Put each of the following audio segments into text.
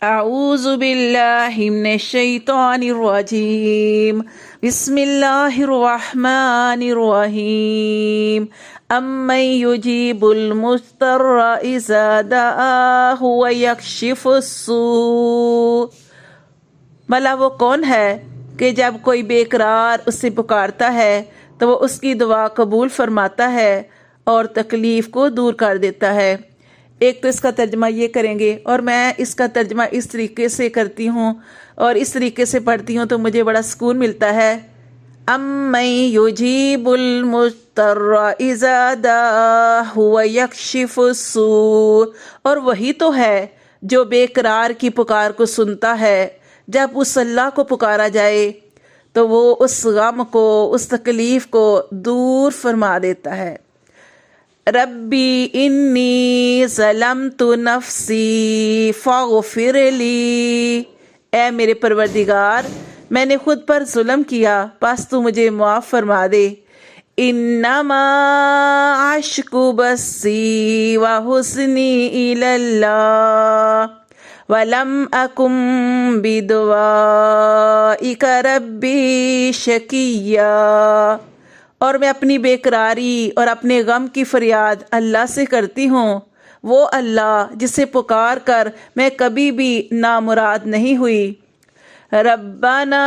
اعوذ باللہ من الشیطان الرجیم بسم اللہ الرحمن الرحیم امن یجیب المضطر اذا دعاہ ویکشف السوء، بھلا وہ کون ہے کہ جب کوئی بے قرار اس سے پکارتا ہے تو وہ اس کی دعا قبول فرماتا ہے اور تکلیف کو دور کر دیتا ہے۔ ایک تو اس کا ترجمہ یہ کریں گے، اور میں اس کا ترجمہ اس طریقے سے کرتی ہوں اور اس طریقے سے پڑھتی ہوں تو مجھے بڑا سکون ملتا ہے۔ امن یجیب المضطر اذا دعاہ ویکشف السوء، اور وہی تو ہے جو بے قرار کی پکار کو سنتا ہے، جب اس اللہ کو پکارا جائے تو وہ اس غم کو، اس تکلیف کو دور فرما دیتا ہے۔ ربی انی ظلمت نفسی فاغفر لی، اے میرے پروردگار میں نے خود پر ظلم کیا، پس تو مجھے معاف فرما دے۔ انما اشکو بثی وحزنی الی اللہ ولم اکن بدعائک ربی شقیا، اور میں اپنی بے قراری اور اپنے غم کی فریاد اللہ سے کرتی ہوں، وہ اللہ جسے پکار کر میں کبھی بھی نامراد نہیں ہوئی۔ ربنا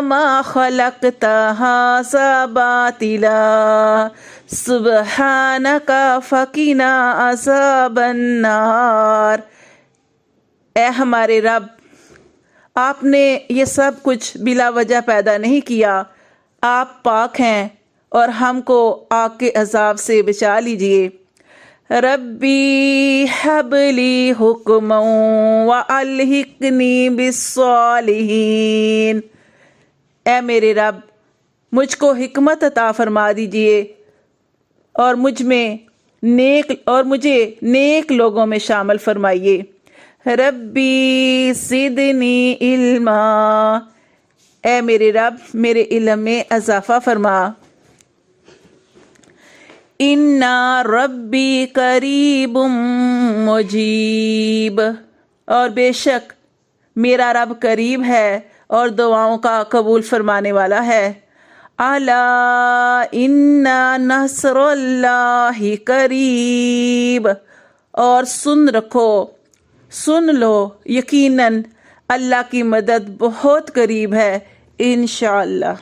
ما خلقت ھذا باطلا سبحانک فقنا عذاب النار، اے ہمارے رب آپ نے یہ سب کچھ بلا وجہ پیدا نہیں کیا، آپ پاک ہیں اور ہم کو آگ کے عذاب سے بچا لیجئے۔ ربی حب لی حکما والحقنی بالصالحین، اے میرے رب مجھ کو حکمت عطا فرما دیجئے اور مجھے نیک لوگوں میں شامل فرمائیے۔ ربی زدنی علما، اے میرے رب میرے علم میں اضافہ فرما۔ اِنَّ ربی قریب مجیب، اور بے شک میرا رب قریب ہے اور دعاؤں کا قبول فرمانے والا ہے۔ الا ان نصر اللہ قریب، اور سن لو یقیناً اللہ کی مدد بہت قریب ہے، انشاءاللہ۔